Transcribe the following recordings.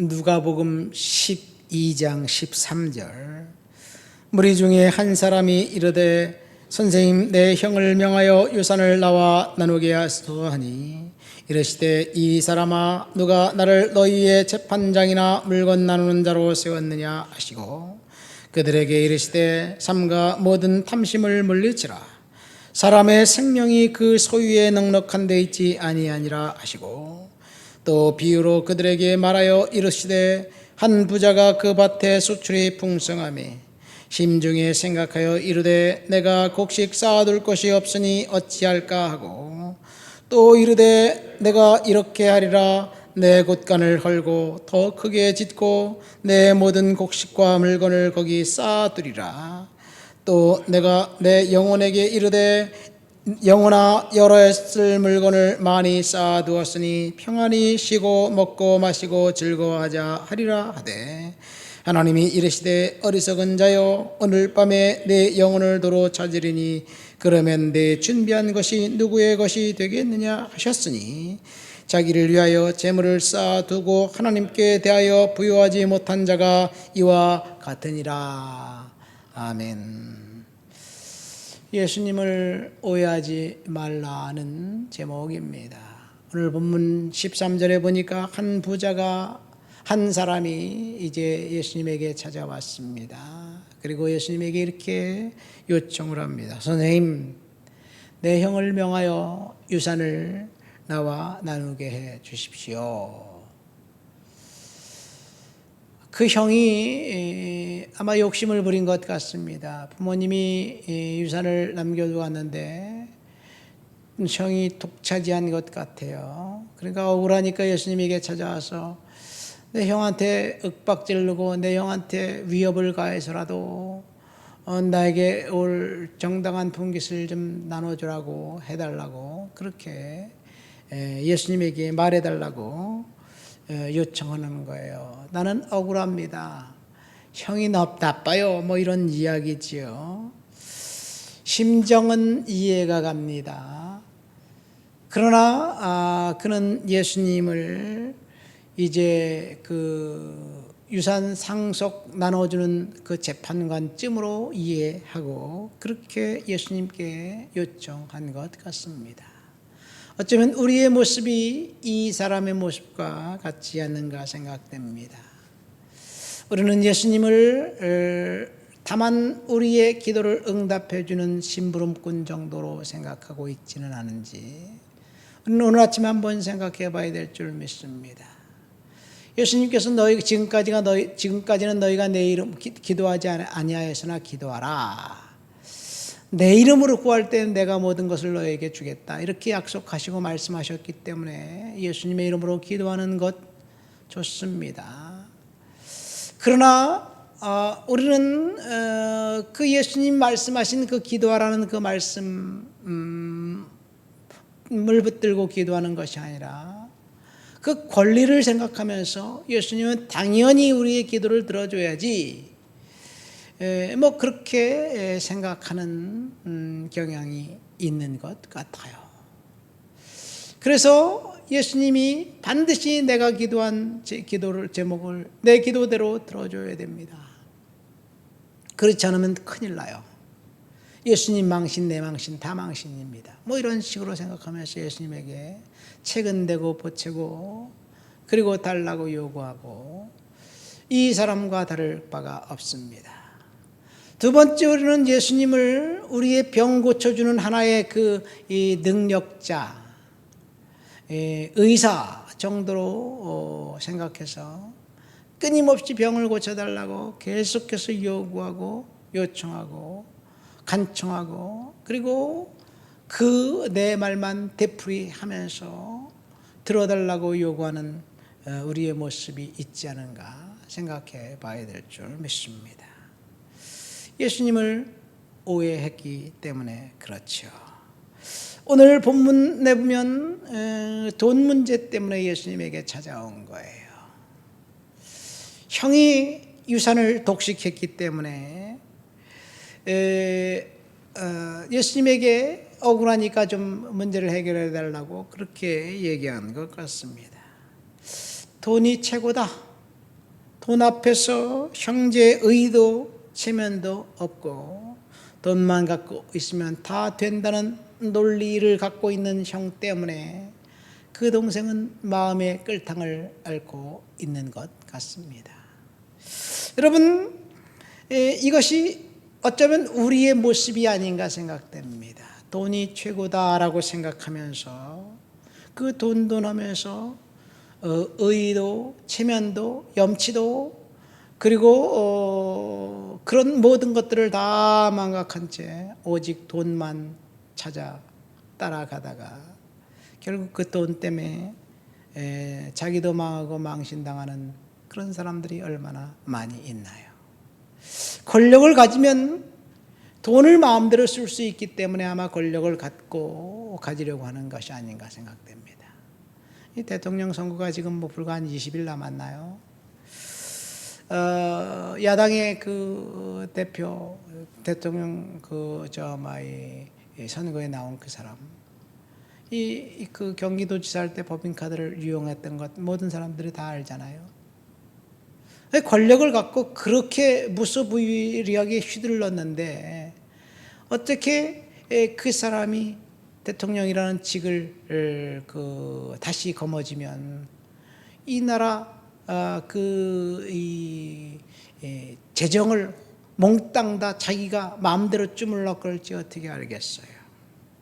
누가복음 12장 13절. 무리 중에 한 사람이 이르되 선생님, 내 형을 명하여 유산을 나와 나누게 하소서 하니, 이르시되 이 사람아, 누가 나를 너희의 재판장이나 물건 나누는 자로 세웠느냐 하시고, 그들에게 이르시되 삼가 모든 탐심을 물리치라. 사람의 생명이 그 소유에 넉넉한 데 있지 아니하니라 하시고, 또 비유로 그들에게 말하여 이르시되 한 부자가 그 밭에 수출이 풍성하매 심중에 생각하여 이르되 내가 곡식 쌓아둘 것이 없으니 어찌할까 하고, 또 이르되 내가 이렇게 하리라. 내 곳간을 헐고 더 크게 짓고 내 모든 곡식과 물건을 거기 쌓아두리라. 또 내가 내 영혼에게 이르되 영혼아, 여러 해 쓸 물건을 많이 쌓아두었으니 평안히 쉬고 먹고 마시고 즐거워하자 하리라 하되, 하나님이 이르시되 어리석은 자여, 오늘 밤에 내 영혼을 도로 찾으리니 그러면 내 준비한 것이 누구의 것이 되겠느냐 하셨으니, 자기를 위하여 재물을 쌓아두고 하나님께 대하여 부요하지 못한 자가 이와 같으니라. 아멘. 예수님을 오해하지 말라는 제목입니다. 오늘 본문 13절에 보니까 한 부자가, 한 사람이 이제 예수님에게 찾아왔습니다. 그리고 예수님에게 이렇게 요청을 합니다. 선생님, 내 형을 명하여 유산을 나와 나누게 해 주십시오. 그 형이 아마 욕심을 부린 것 같습니다. 부모님이 유산을 남겨두었는데 형이 독차지한 것 같아요. 그러니까 억울하니까 예수님에게 찾아와서 내 형한테 윽박지르고 내 형한테 위협을 가해서라도 나에게 올 정당한 분깃을 좀 나눠주라고 해달라고, 그렇게 예수님에게 말해달라고 요청하는 거예요. 나는 억울합니다. 형이 나빠요. 뭐 이런 이야기지요. 심정은 이해가 갑니다. 그러나 그는 예수님을 이제 그 유산 상속 나눠주는 그 재판관쯤으로 이해하고 그렇게 예수님께 요청한 것 같습니다. 어쩌면 우리의 모습이 이 사람의 모습과 같지 않는가 생각됩니다. 우리는 예수님을 다만 우리의 기도를 응답해 주는 심부름꾼 정도로 생각하고 있지는 않은지, 우리는 오늘 아침에 한번 생각해 봐야 될 줄 믿습니다. 예수님께서 지금까지는 너희가 내 이름 기도하지 아니하였으나 기도하라. 내 이름으로 구할 때는 내가 모든 것을 너에게 주겠다, 이렇게 약속하시고 말씀하셨기 때문에 예수님의 이름으로 기도하는 것 좋습니다. 그러나 우리는 그 예수님 말씀하신 그 기도하라는 그 말씀을 붙들고 기도하는 것이 아니라 그 권리를 생각하면서 예수님은 당연히 우리의 기도를 들어줘야지, 뭐 그렇게 생각하는 경향이 있는 것 같아요. 그래서 예수님이 반드시 내가 기도한 제목을 내 기도대로 들어줘야 됩니다. 그렇지 않으면 큰일 나요. 예수님 망신, 내 망신 다 망신입니다. 뭐 이런 식으로 생각하면서 예수님에게 채근대고 보채고 그리고 달라고 요구하고, 이 사람과 다를 바가 없습니다. 두 번째, 우리는 예수님을 우리의 병 고쳐주는 하나의 이 능력자, 의사 정도로 생각해서 끊임없이 병을 고쳐달라고 계속해서 요구하고 요청하고 간청하고, 그리고 그 내 말만 되풀이하면서 들어달라고 요구하는 우리의 모습이 있지 않은가 생각해 봐야 될 줄 믿습니다. 예수님을 오해했기 때문에 그렇죠. 오늘 본문에 보면 돈 문제 때문에 예수님에게 찾아온 거예요. 형이 유산을 독식했기 때문에 예수님에게 억울하니까 좀 문제를 해결해 달라고 그렇게 얘기한 것 같습니다. 돈이 최고다. 돈 앞에서 형제의 의도 체면도 없고 돈만 갖고 있으면 다 된다는 논리를 갖고 있는 형 때문에 그 동생은 마음의 끌탕을 앓고 있는 것 같습니다. 여러분, 이것이 어쩌면 우리의 모습이 아닌가 생각됩니다. 돈이 최고다라고 생각하면서 그 돈 하면서 의도, 체면도, 염치도 그리고 그런 모든 것들을 다 망각한 채 오직 돈만 찾아 따라가다가 결국 그 돈 때문에 자기도 망하고 망신당하는 그런 사람들이 얼마나 많이 있나요? 권력을 가지면 돈을 마음대로 쓸 수 있기 때문에 아마 권력을 가지려고 하는 것이 아닌가 생각됩니다. 이 대통령 선거가 지금 불과 한 20일 남았나요? 야당의 그 대표 대통령 선거에 나온 그 사람, 그 경기도지사 할 때 법인카드를 이용했던 것 모든 사람들이 다 알잖아요. 권력을 갖고 그렇게 무소부위하게 휘둘렀는데 어떻게 그 사람이 대통령이라는 직을 다시 거머쥐면 이 나라 재정을 몽땅 다 자기가 마음대로 주물럭 걸지 어떻게 알겠어요?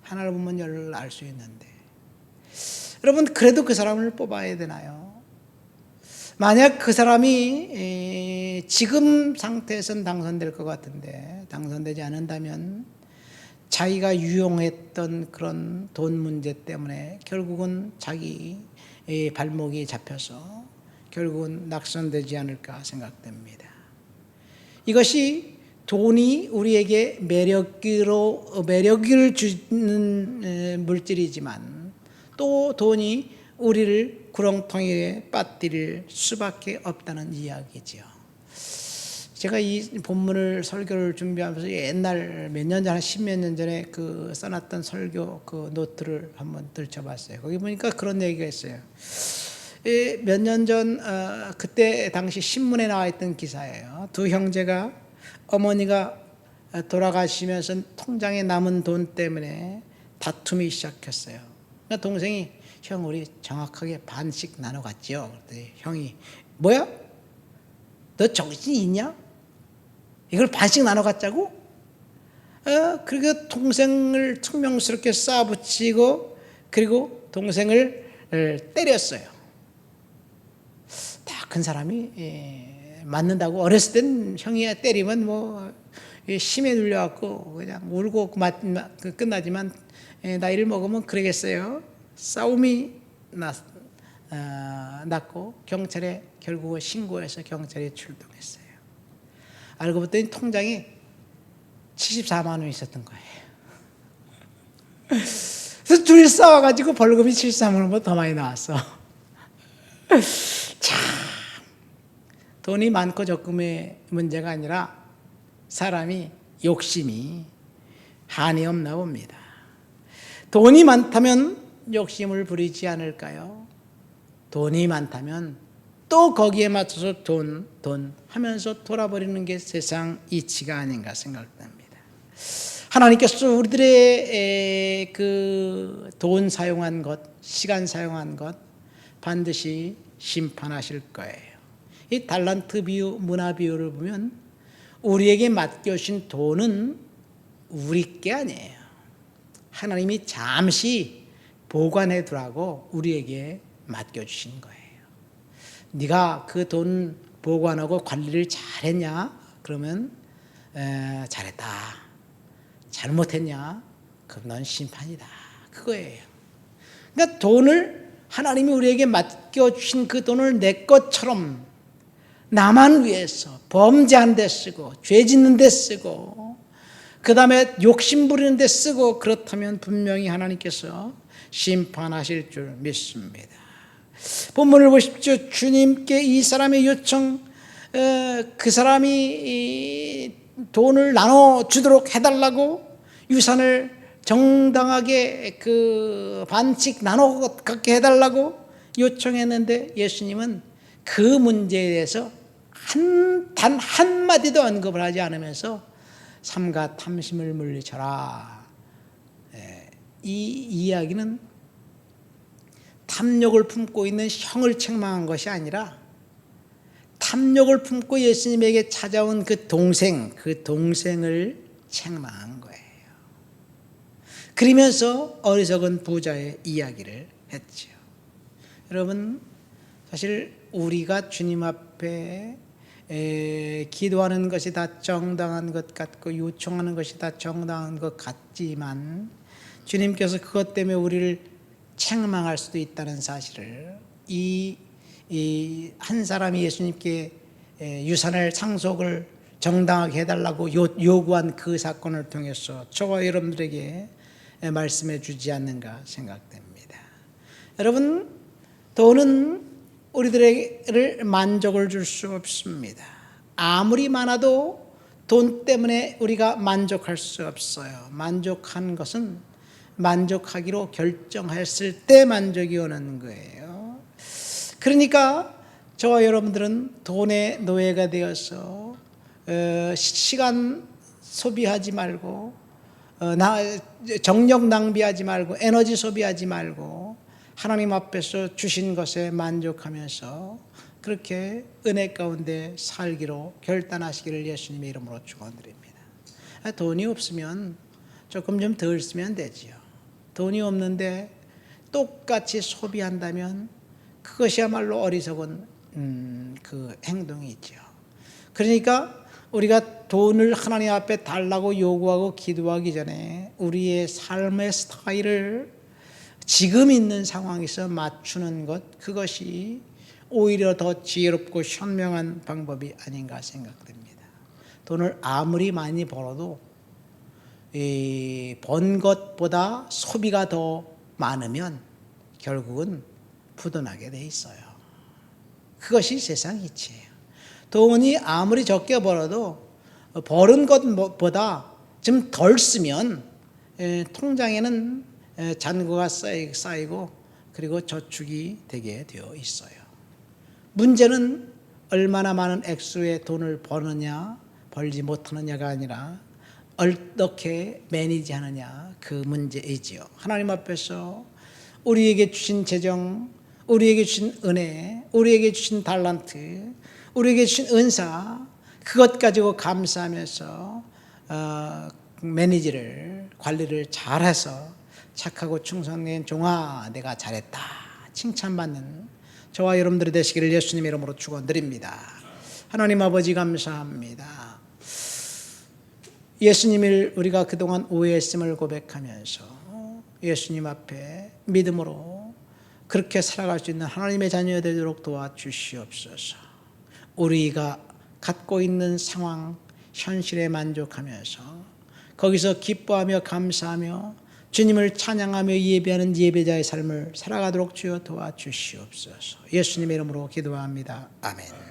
하나를 보면 열을 알 수 있는데, 여러분, 그래도 그 사람을 뽑아야 되나요? 만약 그 사람이 지금 상태에선 당선될 것 같은데 당선되지 않는다면 자기가 유용했던 그런 돈 문제 때문에 결국은 자기 발목이 잡혀서 결국은 낙선되지 않을까 생각됩니다. 이것이 돈이 우리에게 매력을 주는 물질이지만 또 돈이 우리를 구렁텅이에 빠뜨릴 수밖에 없다는 이야기죠. 제가 이 본문을 설교를 준비하면서 옛날 몇 년 전, 한 십몇 년 전에 써놨던 설교 노트를 한번 들춰봤어요. 거기 보니까 그런 얘기가 있어요. 몇 년 전 그때 당시 신문에 나와 있던 기사예요. 두 형제가 어머니가 돌아가시면서 통장에 남은 돈 때문에 다툼이 시작했어요. 그러니까 동생이 형 우리 정확하게 반씩 나눠 갔죠. 그랬더니 형이 뭐야? 너 정신이 있냐? 이걸 반씩 나눠 갖자고? 그리고 동생을 퉁명스럽게 쏴붙이고 그리고 동생을 때렸어요. 다 큰 사람이 맞는다고. 어렸을 땐 형이 때리면 심에 눌려갖고 그냥 울고 끝나지만 나이를 먹으면 그러겠어요. 싸움이 났고 경찰에 결국 신고해서 경찰에 출동했어요. 알고 봤더니 통장에 74만 원 있었던 거예요. 그래서 둘이 싸워가지고 벌금이 74만 원보다 더 많이 나왔어. 참, 돈이 많고 적금의 문제가 아니라 사람이 욕심이 한이 없나 봅니다. 돈이 많다면 욕심을 부리지 않을까요? 돈이 많다면 또 거기에 맞춰서 돈 하면서 돌아버리는 게 세상 이치가 아닌가 생각됩니다. 하나님께서 우리들의 그 돈 사용한 것, 시간 사용한 것 반드시 심판하실 거예요. 이 달란트 비유, 문화 비유를 보면 우리에게 맡겨주신 돈은 우리 게 아니에요. 하나님이 잠시 보관해 두라고 우리에게 맡겨주신 거예요. 네가 그 돈 보관하고 관리를 잘했냐? 그러면 잘했다. 잘못했냐? 그럼 넌 심판이다. 그거예요. 그러니까 돈을 하나님이 우리에게 맡겨주신 그 돈을 내 것처럼 나만 위해서 범죄한 데 쓰고 죄 짓는 데 쓰고 그 다음에 욕심 부리는 데 쓰고 그렇다면 분명히 하나님께서 심판하실 줄 믿습니다. 본문을 보십시오. 주님께 이 사람의 요청, 그 사람이 돈을 나눠주도록 해달라고 유산을 정당하게 반씩 나눠 갖게 해달라고 요청했는데 예수님은 그 문제에 대해서 단 한마디도 언급을 하지 않으면서 삼가 탐심을 물리쳐라. 이 이야기는 탐욕을 품고 있는 형을 책망한 것이 아니라 탐욕을 품고 예수님에게 찾아온 그 동생을 책망한 거예요. 그러면서 어리석은 부자의 이야기를 했죠. 여러분, 사실 우리가 주님 앞에 기도하는 것이 다 정당한 것 같고 요청하는 것이 다 정당한 것 같지만 주님께서 그것 때문에 우리를 책망할 수도 있다는 사실을 이 한 사람이 예수님께 유산을 상속을 정당하게 해달라고 요구한 그 사건을 통해서 저와 여러분들에게 말씀해 주지 않는가 생각됩니다. 여러분, 돈은 우리들에게 만족을 줄 수 없습니다. 아무리 많아도 돈 때문에 우리가 만족할 수 없어요. 만족한 것은 만족하기로 결정했을 때 만족이 오는 거예요. 그러니까 저와 여러분들은 돈의 노예가 되어서 시간 소비하지 말고 정력 낭비하지 말고 에너지 소비하지 말고 하나님 앞에서 주신 것에 만족하면서 그렇게 은혜 가운데 살기로 결단하시기를 예수님의 이름으로 축원드립니다. 돈이 없으면 조금 좀 덜 쓰면 되지요. 돈이 없는데 똑같이 소비한다면 그것이야말로 어리석은 그 행동이죠. 그러니까 우리가 돈을 하나님 앞에 달라고 요구하고 기도하기 전에 우리의 삶의 스타일을 지금 있는 상황에서 맞추는 것, 그것이 오히려 더 지혜롭고 현명한 방법이 아닌가 생각됩니다. 돈을 아무리 많이 벌어도 번 것보다 소비가 더 많으면 결국은 부도나게 돼 있어요. 그것이 세상 이치예요. 돈이 아무리 적게 벌어도 버는 것보다 좀 덜 쓰면 통장에는 잔고가 쌓이고 그리고 저축이 되게 되어 있어요. 문제는 얼마나 많은 액수의 돈을 버느냐 벌지 못하느냐가 아니라 어떻게 매니지하느냐 그 문제이지요. 하나님 앞에서 우리에게 주신 재정, 우리에게 주신 은혜, 우리에게 주신 달란트, 우리에게 주신 은사, 그것 가지고 감사하면서 매니지를 관리를 잘해서 착하고 충성된 종아 내가 잘했다 칭찬받는 저와 여러분들이 되시기를 예수님의 이름으로 축원드립니다. 하나님 아버지 감사합니다. 예수님을 우리가 그동안 오해했음을 고백하면서 예수님 앞에 믿음으로 그렇게 살아갈 수 있는 하나님의 자녀 되도록 도와주시옵소서. 우리가 갖고 있는 상황, 현실에 만족하면서 거기서 기뻐하며 감사하며 주님을 찬양하며 예배하는 예배자의 삶을 살아가도록 주여 도와주시옵소서. 예수님의 이름으로 기도합니다. 아멘.